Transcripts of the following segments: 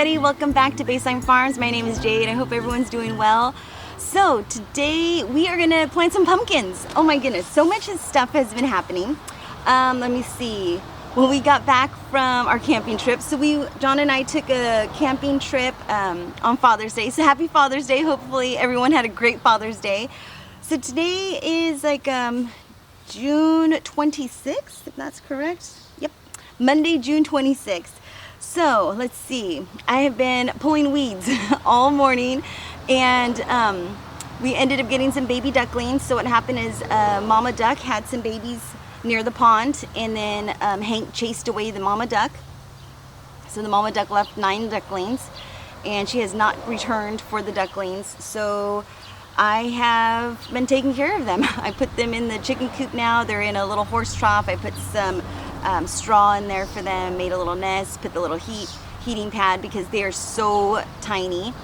everybody, welcome back to Baseline Farms. My name is Jade. I hope everyone's doing well. So today we are gonna plant some pumpkins. Oh my goodness, so much stuff has been happening. Let me see. Well, we got back from our camping trip. So John and I took a camping trip on Father's Day. So happy Father's Day. Hopefully everyone had a great Father's Day. So today is like June 26th, if that's correct. Yep, Monday, June 26th. So let's see, I have been pulling weeds all morning, and we ended up getting some baby ducklings. So what happened is Mama Duck had some babies near the pond, and then Hank chased away the Mama Duck. So the Mama Duck left 9 ducklings, and she has not returned for the ducklings. So I have been taking care of them. I put them in the chicken coop now. They're in a little horse trough. I put some straw in there for them, made a little nest, put the little heating pad because they are so tiny.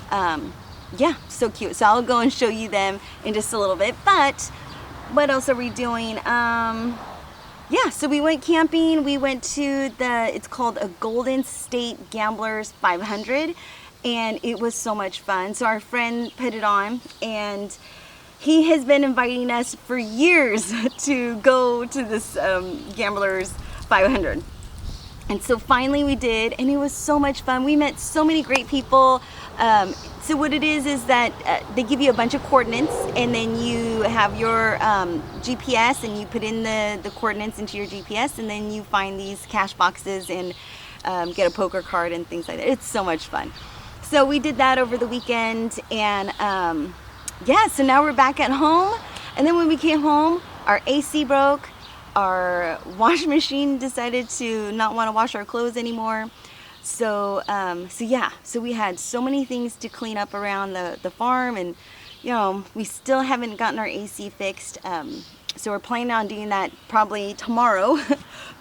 Yeah, so cute. So I'll go and show you them in just a little bit. But what else are we doing? Yeah, so we went camping. We went to it's called a Golden State Gamblers 500, and it was so much fun. So our friend put it on, and he has been inviting us for years to go to this Gamblers 500. And so finally we did, and it was so much fun. We met so many great people. So what it is that they give you a bunch of coordinates, and then you have your GPS, and you put in the coordinates into your GPS, and then you find these cash boxes and get a poker card and things like that. It's so much fun. So we did that over the weekend, and yeah, so now we're back at home. And then when we came home, our AC broke, our washing machine decided to not want to wash our clothes anymore. So yeah, so we had so many things to clean up around the farm, and you know, we still haven't gotten our AC fixed. So we're planning on doing that probably tomorrow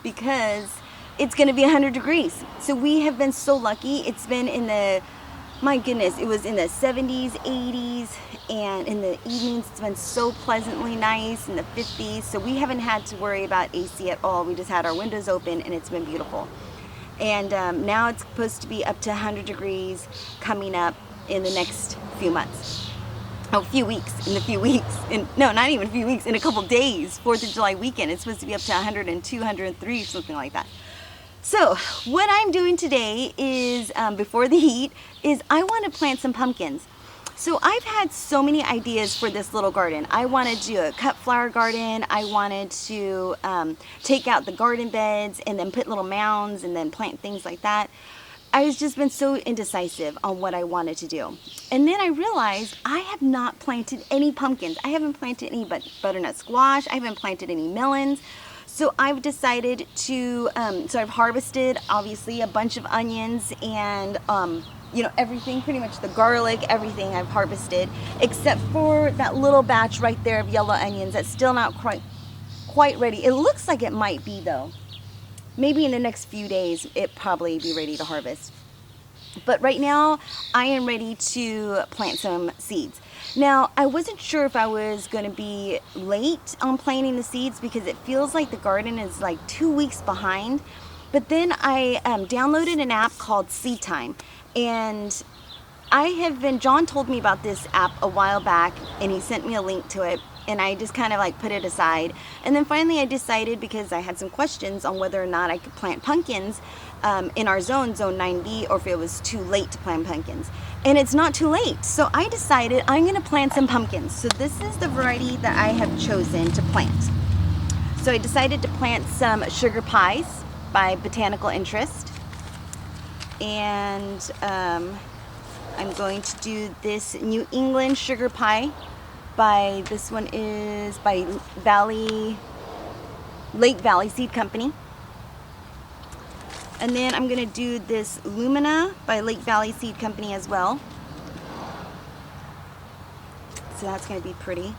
because it's going to be 100 degrees. So we have been so lucky. It's been in the, my goodness, it was in the 70s, 80s, and in the evenings it's been so pleasantly nice in the 50s. So we haven't had to worry about AC at all. We just had our windows open, and it's been beautiful. And now it's supposed to be up to 100 degrees coming up in the next few months. Oh, few weeks, no, not even a few weeks, in a couple days, 4th of July weekend, it's supposed to be up to 102, 103, something like that. So what I'm doing today is, before the heat, is I want to plant some pumpkins. So I've had so many ideas for this little garden. I wanted to do a cut flower garden. I wanted to take out the garden beds and then put little mounds and then plant things like that. I've just been so indecisive on what I wanted to do. And then I realized I have not planted any pumpkins. I haven't planted any butternut squash. I haven't planted any melons. So I've decided to, so I've harvested obviously a bunch of onions and you know, everything, pretty much the garlic, everything I've harvested, except for that little batch right there of yellow onions that's still not quite ready. It looks like it might be though. Maybe in the next few days it probably be ready to harvest. But right now I am ready to plant some seeds. Now, I wasn't sure if I was going to be late on planting the seeds because it feels like the garden is like 2 weeks behind. But then I downloaded an app called Seed Time, and John told me about this app a while back, and he sent me a link to it, and I just kind of like put it aside. And then finally I decided, because I had some questions on whether or not I could plant pumpkins in our zone 9B, or if it was too late to plant pumpkins. And it's not too late. So I decided I'm going to plant some pumpkins. So this is the variety that I have chosen to plant. So I decided to plant some sugar pies by Botanical Interest. And I'm going to do this New England sugar pie by, this one is by Lake Valley Seed Company. And then I'm going to do this Lumina by Lake Valley Seed Company as well. So that's going to be pretty.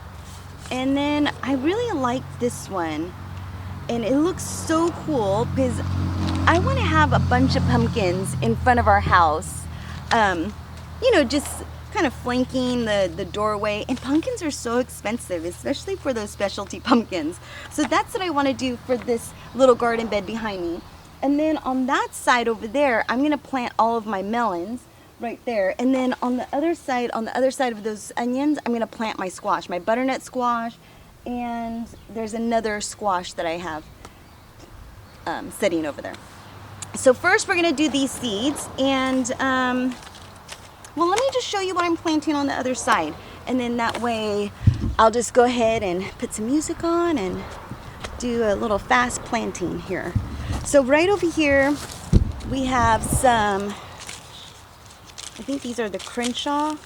And then I really like this one. And it looks so cool because I want to have a bunch of pumpkins in front of our house. You know, just kind of flanking the doorway. And pumpkins are so expensive, especially for those specialty pumpkins. So that's what I want to do for this little garden bed behind me. And then on that side over there, I'm gonna plant all of my melons right there. And then on the other side of those onions, I'm gonna plant my squash, my butternut squash, and there's another squash that I have sitting over there. So first we're gonna do these seeds, and well, let me just show you what I'm planting on the other side. And then that way I'll just go ahead and put some music on and do a little fast planting here. So right over here we have some, I think these are the Crenshaw.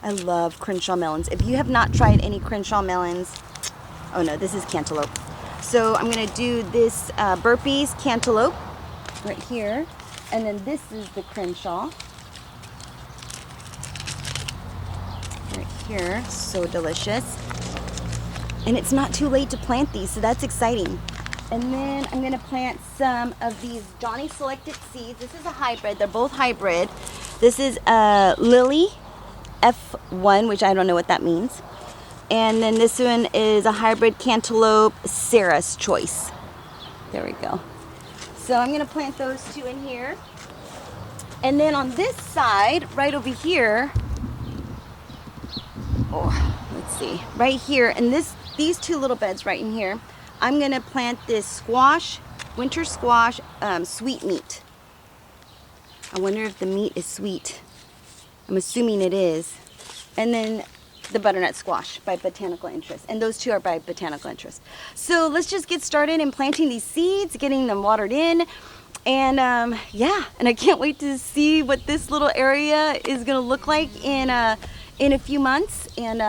I love Crenshaw melons. If you have not tried any Crenshaw melons, oh no, this is cantaloupe. So I'm gonna do this Burpees cantaloupe right here. And then this is the Crenshaw. Right here, so delicious. And it's not too late to plant these, so that's exciting. And then I'm gonna plant some of these Johnny Selected seeds. This is a hybrid, they're both hybrid. This is a Lily F1, which I don't know what that means. And then this one is a hybrid cantaloupe, Sarah's Choice. There we go. So I'm gonna plant those two in here. And then on this side, right over here, oh, let's see, right here, and these two little beds right in here, I'm gonna plant this squash, winter squash, sweet meat. I wonder if the meat is sweet. I'm assuming it is. And then the butternut squash by Botanical Interest. And those two are by Botanical Interest. So let's just get started in planting these seeds, getting them watered in. And yeah, and I can't wait to see what this little area is gonna look like in a few months. And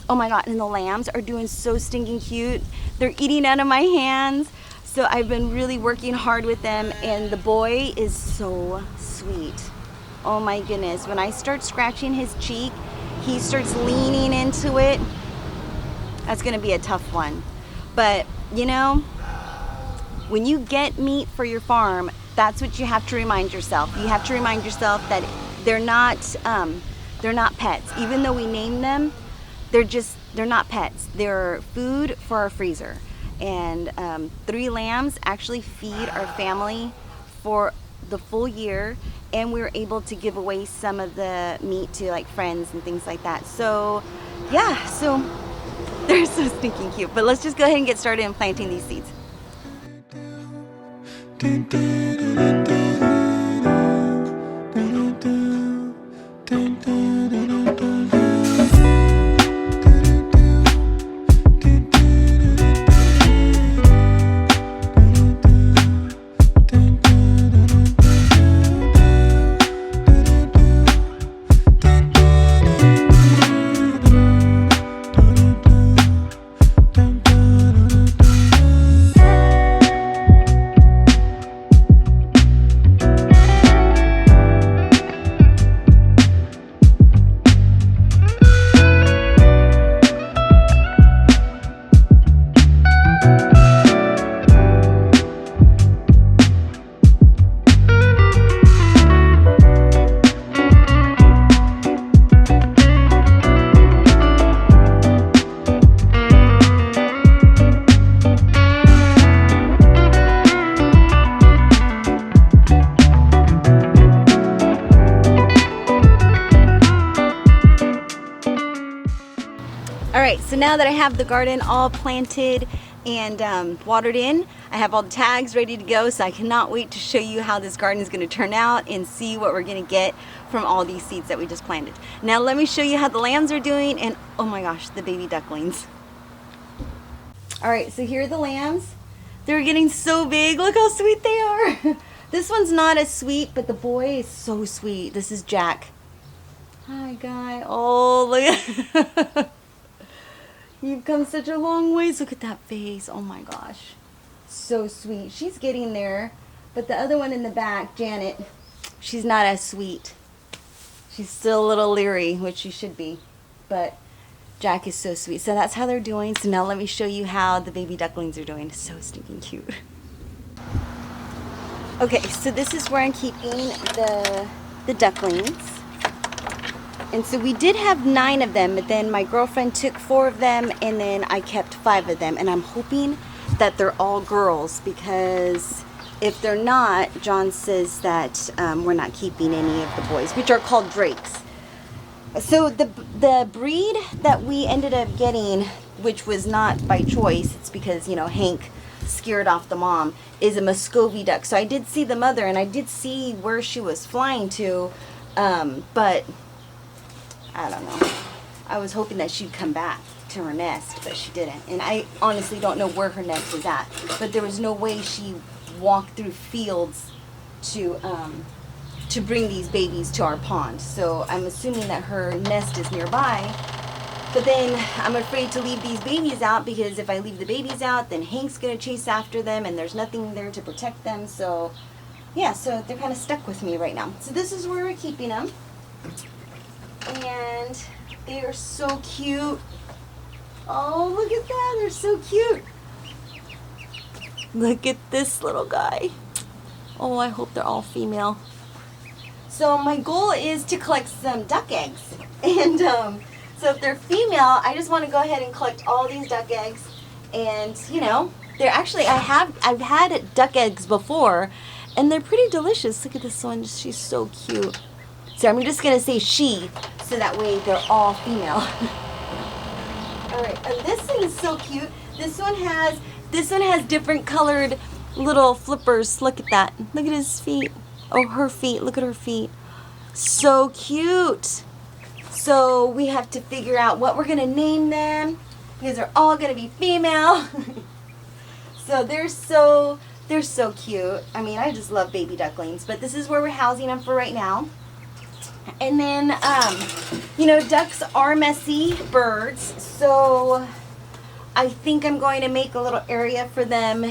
oh my God, and the lambs are doing so stinking cute. They're eating out of my hands. So I've been really working hard with them, and the boy is so sweet. Oh my goodness, when I start scratching his cheek, he starts leaning into it. That's gonna be a tough one. But you know, when you get meat for your farm, that's what you have to remind yourself. You have to remind yourself that they're not pets. Even though we name them, they're not pets. They're food for our freezer. And 3 lambs actually feed our family for the full year, and we were able to give away some of the meat to like friends and things like that. So yeah, so they're so stinking cute. But let's just go ahead and get started in planting these seeds. Alright, so now that I have the garden all planted and watered in, I have all the tags ready to go, so I cannot wait to show you how this garden is going to turn out and see what we're going to get from all these seeds that we just planted. Now let me show you how the lambs are doing, and oh my gosh, the baby ducklings. Alright, so here are the lambs. They're getting so big. Look how sweet they are. This one's not as sweet, but the boy is so sweet. This is Jack. Hi, guy. Oh, look. You've come such a long ways. Look at that face. Oh my gosh. So sweet. She's getting there. But the other one in the back, Janet, she's not as sweet. She's still a little leery, which she should be. But Jack is so sweet. So that's how they're doing. So now let me show you how the baby ducklings are doing. It's so stinking cute. Okay, so this is where I'm keeping the ducklings. And so we did have 9 of them, but then my girlfriend took 4 of them, and then I kept 5 of them. And I'm hoping that they're all girls, because if they're not, John says that we're not keeping any of the boys, which are called drakes. So the breed that we ended up getting, which was not by choice, it's because, you know, Hank scared off the mom, is a Muscovy duck. So I did see the mother and I did see where she was flying to, but I don't know. I was hoping that she'd come back to her nest, but she didn't. And I honestly don't know where her nest was at, but there was no way she walked through fields to bring these babies to our pond. So I'm assuming that her nest is nearby. But then I'm afraid to leave these babies out, because if I leave the babies out, then Hank's gonna chase after them and there's nothing there to protect them. So yeah, so they're kind of stuck with me right now. So this is where we're keeping them. And they are so cute. Oh, look at that, they're so cute. Look at this little guy. Oh, I hope they're all female. So my goal is to collect some duck eggs. And so if they're female, I just want to go ahead and collect all these duck eggs. And you know, they're actually, I've had duck eggs before, and they're pretty delicious. Look at this one, she's so cute. So I'm just gonna say she, so that way they're all female. All right, and this one is so cute. This one has different colored little flippers. Look at that. Look at his feet. Oh, her feet. Look at her feet. So cute. So we have to figure out what we're gonna name them, because they're all gonna be female. So they're so cute. I mean, I just love baby ducklings, but this is where we're housing them for right now. And then, you know, ducks are messy birds, so I think I'm going to make a little area for them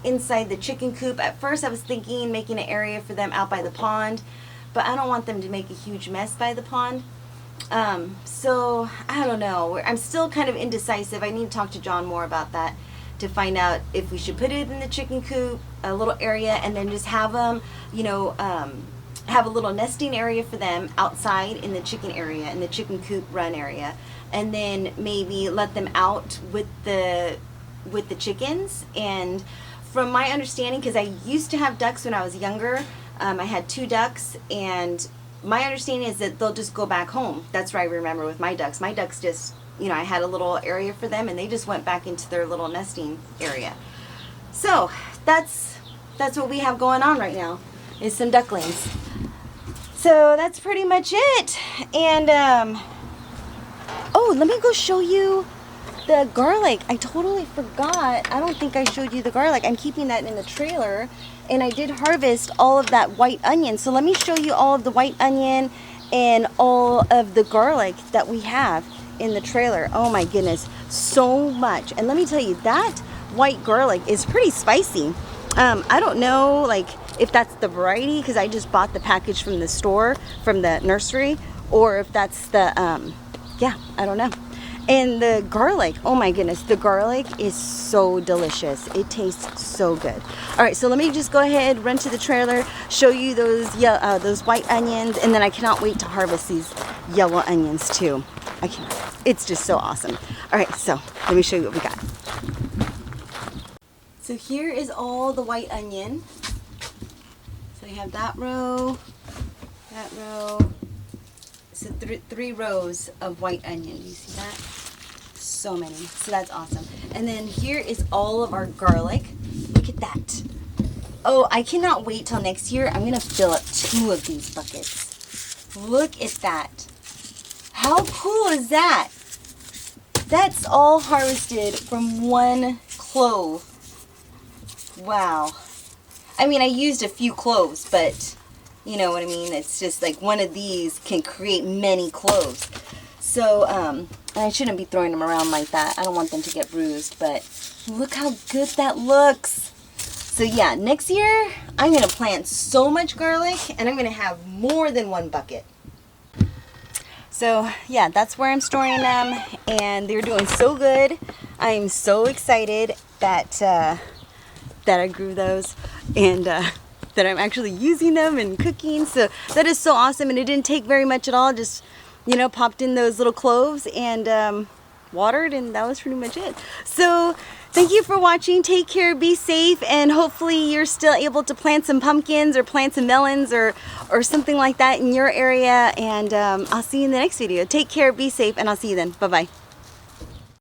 inside the chicken coop. At first I was thinking making an area for them out by the pond, but I don't want them to make a huge mess by the pond. So I don't know. I'm still kind of indecisive. I need to talk to John more about that to find out if we should put it in the chicken coop, a little area, and then just have them, you know, have a little nesting area for them outside in the chicken area, in the chicken coop run area, and then maybe let them out with the chickens. And from my understanding, because I used to have ducks when I was younger, I had 2 ducks, and my understanding is that they'll just go back home. That's what I remember with my ducks. My ducks just, you know, I had a little area for them and they just went back into their little nesting area. So that's what we have going on right now, is some ducklings. So that's pretty much it. And oh, let me go show you the garlic. I totally forgot. I don't think I showed you the garlic. I'm keeping that in the trailer, and I did harvest all of that white onion. So let me show you all of the white onion and all of the garlic that we have in the trailer. Oh my goodness, so much. And let me tell you, that white garlic is pretty spicy. I don't know, like, if that's the variety, because I just bought the package from the store, from the nursery, or if that's the, yeah, I don't know. And the garlic, oh my goodness, the garlic is so delicious. It tastes so good. All right, so let me just go ahead, run to the trailer, show you those white onions, and then I cannot wait to harvest these yellow onions too. I can't. It's just so awesome. All right, so let me show you what we got. So here is all the white onion. So you have that row. So 3 rows of white onion. Do you see that? So many. So that's awesome. And then here is all of our garlic. Look at that. Oh, I cannot wait till next year. I'm going to fill up 2 of these buckets. Look at that. How cool is that? That's all harvested from 1 clove. Wow. I mean, I used a few cloves, but you know what I mean? It's just like one of these can create many cloves. So, and I shouldn't be throwing them around like that. I don't want them to get bruised, but look how good that looks. So yeah, next year I'm going to plant so much garlic, and I'm going to have more than 1 bucket. So yeah, that's where I'm storing them, and they're doing so good. I'm so excited that that I grew those, and that I'm actually using them and cooking. So that is so awesome, and it didn't take very much at all. Just, you know, popped in those little cloves, and watered, and that was pretty much it. So thank you for watching. Take care, be safe, and hopefully you're still able to plant some pumpkins or plant some melons or something like that in your area. And I'll see you in the next video. Take care, be safe, and I'll see you then. Bye-bye.